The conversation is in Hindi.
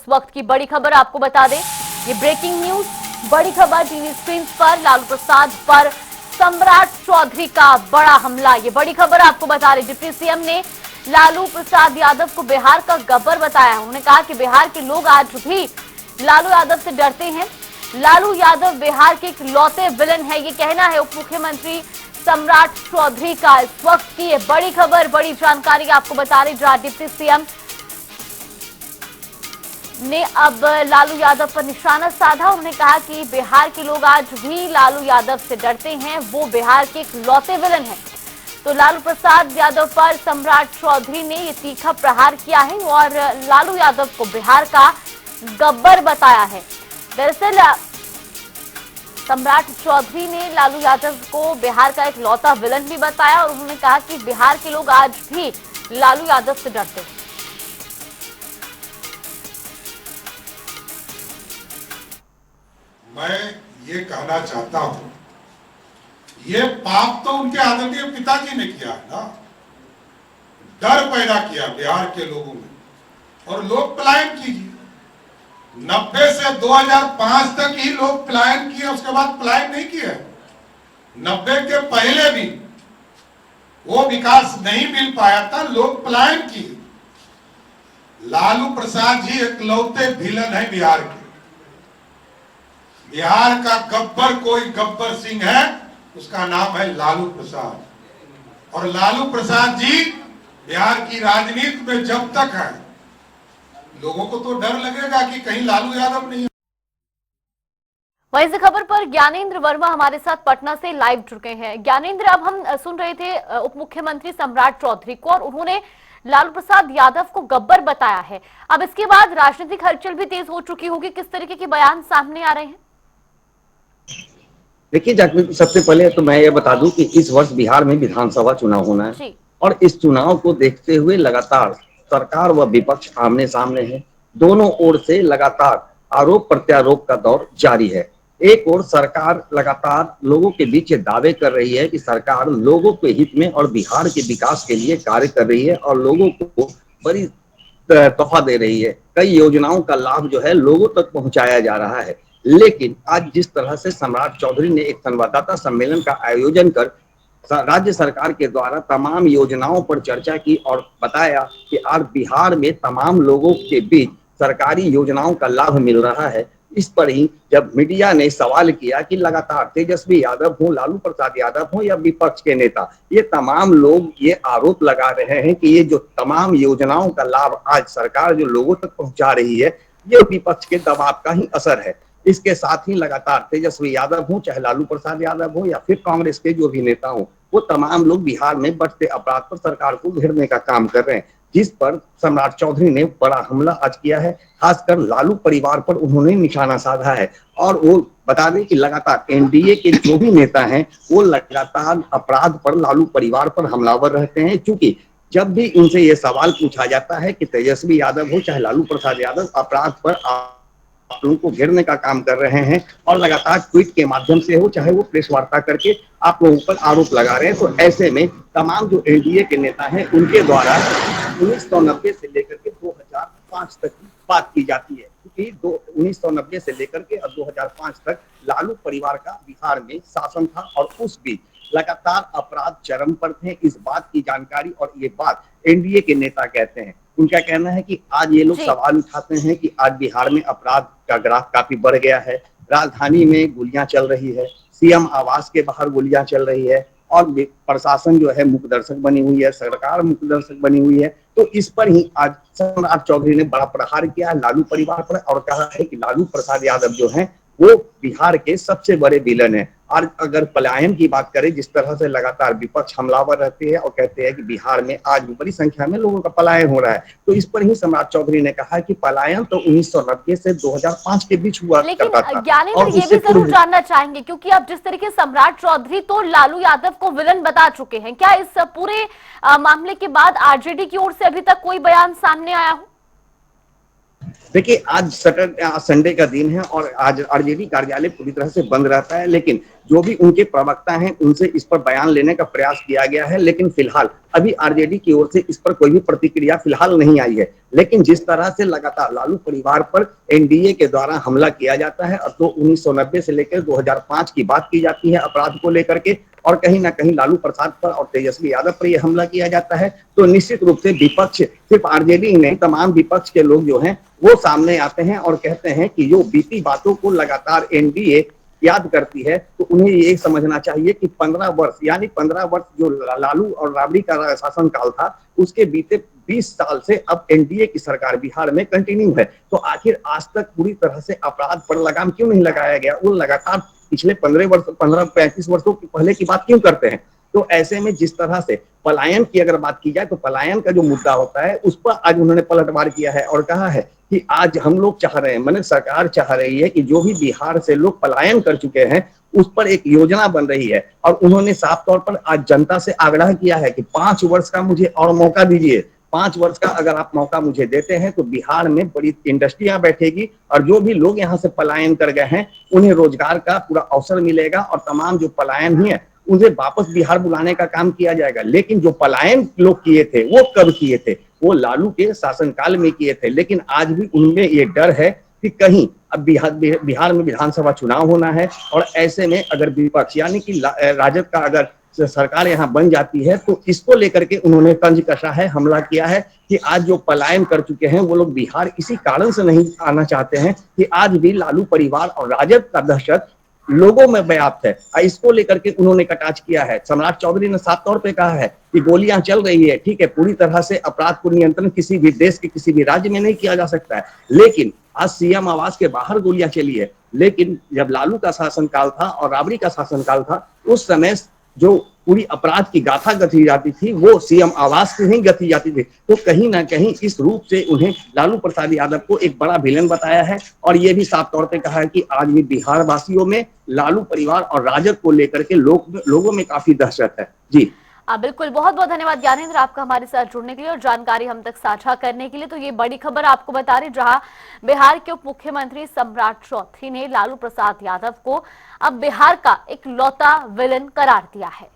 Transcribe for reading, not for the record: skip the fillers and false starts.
इस वक्त की बड़ी खबर आपको बता दें, ये ब्रेकिंग न्यूज, बड़ी खबर टीवी स्क्रीन पर लालू प्रसाद पर सम्राट चौधरी का बड़ा हमला। ये बड़ी खबर आपको बता रहे, डिप्टी सीएम ने लालू प्रसाद यादव को बिहार का गब्बर बताया। उन्होंने कहा कि बिहार के लोग आज भी लालू यादव से डरते हैं। लालू यादव बिहार के इकलौते विलन है, ये कहना है उप मुख्यमंत्री सम्राट चौधरी का। इस वक्त की ये बड़ी खबर, बड़ी जानकारी आपको बता रही, जहां डिप्टी सीएम ने अब लालू यादव पर निशाना साधा। उन्होंने कहा कि बिहार के लोग आज भी लालू यादव से डरते हैं, वो बिहार के इकलौते विलन हैं। तो लालू प्रसाद यादव पर सम्राट चौधरी ने ये तीखा प्रहार किया है और लालू यादव को बिहार का गब्बर बताया है। दरअसल सम्राट चौधरी ने लालू यादव को बिहार का इकलौता विलन भी बताया और उन्होंने कहा कि बिहार के लोग आज भी लालू यादव से डरते हैं। मैं ये कहना चाहता हूं, ये पाप तो उनके आदरणीय पिताजी ने किया है ना, डर पैदा किया बिहार के लोगों में और लोग पलायन कीजिए। 90 से 2005 तक ही लोग पलायन किए, उसके बाद पलायन नहीं किए। 90 के पहले भी वो विकास नहीं मिल पाया था, लोग पलायन किए। लालू प्रसाद जी इकलौते विलन है बिहार के। बिहार का गब्बर कोई गब्बर सिंह है, उसका नाम है लालू प्रसाद। और लालू प्रसाद जी बिहार की राजनीति में जब तक है, लोगों को तो डर लगेगा कि कहीं लालू यादव नहीं। वहीं इस खबर पर ज्ञानेंद्र वर्मा हमारे साथ पटना से लाइव जुड़ गए हैं। ज्ञानेंद्र, अब हम सुन रहे थे उप मुख्यमंत्री सम्राट चौधरी को और उन्होंने लालू प्रसाद यादव को गब्बर बताया है। अब इसके बाद राजनीतिक हलचल भी तेज हो चुकी होगी, किस तरीके के बयान सामने आ रहे हैं? देखिए जागृति, सबसे पहले तो मैं ये बता दूं कि इस वर्ष बिहार में विधानसभा चुनाव होना है और इस चुनाव को देखते हुए लगातार सरकार व विपक्ष आमने सामने है। दोनों ओर से लगातार आरोप प्रत्यारोप का दौर जारी है। एक ओर सरकार लगातार लोगों के बीच दावे कर रही है कि सरकार लोगों के हित में और बिहार के विकास के लिए कार्य कर रही है और लोगों को बड़ी तोहफा दे रही है। कई योजनाओं का लाभ जो है लोगों तक पहुंचाया जा रहा है। लेकिन आज जिस तरह से सम्राट चौधरी ने एक संवाददाता सम्मेलन का आयोजन कर राज्य सरकार के द्वारा तमाम योजनाओं पर चर्चा की और बताया कि आज बिहार में तमाम लोगों के बीच सरकारी योजनाओं का लाभ मिल रहा है, इस पर ही जब मीडिया ने सवाल किया कि लगातार तेजस्वी यादव हो, लालू प्रसाद यादव हो या विपक्ष के नेता, ये तमाम लोग ये आरोप लगा रहे हैं कि ये जो तमाम योजनाओं का लाभ आज सरकार जो लोगों तक पहुंचा रही है, ये विपक्ष के दबाव का ही असर है। इसके साथ ही लगातार तेजस्वी यादव हो, चाहे लालू प्रसाद यादव हो या फिर कांग्रेस के जो भी नेता हो, वो तमाम लोग बिहार में बढ़ते अपराध पर सरकार को घेरने का काम कर रहे हैं, जिस पर सम्राट चौधरी ने बड़ा हमला आज किया है। खासकर लालू परिवार पर उन्होंने निशाना साधा है और वो बता दें कि लगातार एनडीए के जो भी नेता हैं वो लगातार अपराध पर, लालू परिवार पर हमलावर रहते हैं। क्योंकि जब भी उनसे ये सवाल पूछा जाता है कि तेजस्वी यादव हो चाहे लालू प्रसाद यादव अपराध पर आप लोगों को घेरने का काम कर रहे हैं और लगातार ट्वीट के माध्यम से हो चाहे वो प्रेस वार्ता करके आप लोगों पर आरोप लगा रहे हैं, तो ऐसे में तमाम जो एनडीए के नेता हैं उनके द्वारा 1990 से लेकर के 2005 तक की बात की जाती है। क्योंकि 1990 से लेकर के 2005 तक लालू परिवार का बिहार में शासन था और उस बीच लगातार अपराध चरम पर थे। इस बात की जानकारी और ये बात एनडीए के नेता कहते हैं। उनका कहना है कि आज ये लोग सवाल उठाते हैं कि आज बिहार में अपराध का ग्राफ काफी बढ़ गया है, राजधानी में गोलियां चल रही है, सीएम आवास के बाहर गोलियां चल रही है और प्रशासन जो है मुख्य दर्शक बनी हुई है, सरकार मुख्य दर्शक बनी हुई है। तो इस पर ही आज सम्राट चौधरी ने बड़ा प्रहार किया लालू परिवार पर और कहा है कि लालू प्रसाद यादव जो है वो बिहार के सबसे बड़े विलन है। और अगर पलायन की बात करें, जिस तरह से लगातार विपक्ष हमलावर रहते हैं और कहते हैं कि बिहार में आज भी बड़ी संख्या में लोगों का पलायन हो रहा है, तो इस पर ही सम्राट चौधरी ने कहा कि पलायन तो 1990 से 2005 के बीच हुआ करता था। ज्ञानेंद्र, ये भी जरूर जानना चाहेंगे क्योंकि अब जिस तरीके सम्राट चौधरी तो लालू यादव को विलन बता चुके हैं, क्या इस पूरे मामले के बाद आरजेडी की ओर से अभी तक कोई बयान सामने आया हो? देखिए, आज संडे का दिन है और आज आरजेडी कार्यालय पूरी तरह से बंद रहता है, लेकिन जो भी उनके प्रवक्ता हैं उनसे इस पर बयान लेने का प्रयास किया गया है, लेकिन फिलहाल अभी आरजेडी की ओर से इस पर कोई भी प्रतिक्रिया फिलहाल नहीं आई है। लेकिन जिस तरह से लगातार लालू परिवार पर एनडीए के द्वारा हमला किया जाता है, अब तो 1990 से लेकर 2005 की बात की जाती है अपराध को लेकर के, और कहीं ना कहीं लालू प्रसाद पर और तेजस्वी यादव पर यह हमला किया जाता है, तो निश्चित रूप से विपक्ष, सिर्फ आरजेडी नहीं, तमाम विपक्ष के लोग जो हैं वो सामने आते हैं और कहते हैं कि जो बीती बातों को लगातार एनडीए याद करती है, तो उन्हें ये समझना चाहिए कि 15 वर्ष यानी 15 वर्ष जो लालू और राबड़ी का शासनकाल था, उसके बीते 20 साल से अब एनडीए की सरकार बिहार में कंटिन्यू है। तो आखिर आज तक पूरी तरह से अपराध पर लगाम क्यों नहीं लगाया गया? वो लगातार पिछले 15-35 वर्षों की पहले की बात क्यों करते हैं? तो ऐसे में जिस तरह से पलायन की अगर बात की जाए, तो पलायन का जो मुद्दा होता है उस पर आज उन्होंने पलटवार किया है और कहा है कि आज हम लोग चाह रहे हैं, मैंने सरकार चाह रही है कि जो भी बिहार से लोग पलायन कर चुके हैं उस पर एक योजना बन रही है। और उन्होंने साफ तौर पर आज जनता से आग्रह किया है कि 5 वर्ष का मुझे और मौका दीजिए, 5 वर्ष का अगर आप मौका मुझे देते हैं तो बिहार में बड़ी इंडस्ट्रियां बैठेगी और जो भी लोग यहाँ से पलायन कर गए हैं उन्हें रोजगार का पूरा अवसर मिलेगा और तमाम जो पलायन ही है उन्हें वापस बिहार बुलाने का काम किया जाएगा। लेकिन जो पलायन लोग किए थे वो कब किए थे? वो लालू के शासनकाल में किए थे। लेकिन आज भी उनमें ये डर है कि कहीं अब बिहार में विधानसभा चुनाव होना है और ऐसे में अगर विपक्ष यानी कि राजद का अगर सरकार यहाँ बन जाती है तो इसको लेकर के उन्होंने तंज कसा है, हमला किया है कि आज जो पलायन कर चुके हैं वो लोग बिहार इसी कारण से नहीं आना चाहते हैं कि आज भी लालू परिवार और राजद का दहशत लोगों में व्याप्त है। इसको लेकर के उन्होंने कटाक्ष किया है। सम्राट चौधरी ने साफ तौर पे कहा है कि गोलियां चल रही है, ठीक है, पूरी तरह से अपराध को नियंत्रण किसी भी देश के किसी भी राज्य में नहीं किया जा सकता है, लेकिन आज सीएम आवास के बाहर गोलियां चली है। लेकिन जब लालू का शासनकाल था और राबड़ी का शासनकाल था उस समय जो पूरी अपराध की गाथा गथी जाती थी वो सीएम आवास से ही गथी जाती थी। तो कहीं ना कहीं इस रूप से उन्हें लालू प्रसाद यादव को एक बड़ा विलेन बताया है और ये भी साफ तौर पे कहा है कि आज भी बिहार वासियों में लालू परिवार और राजद को लेकर के लोगों में काफी दहशत है। जी बिल्कुल, बहुत बहुत धन्यवाद ज्ञानेंद्र आपका हमारे साथ जुड़ने के लिए और जानकारी हम तक साझा करने के लिए। तो ये बड़ी खबर आपको बता रहे, जहां बिहार के उप मुख्यमंत्री सम्राट चौधरी ने लालू प्रसाद यादव को अब बिहार का एक लौता विलन करार दिया है।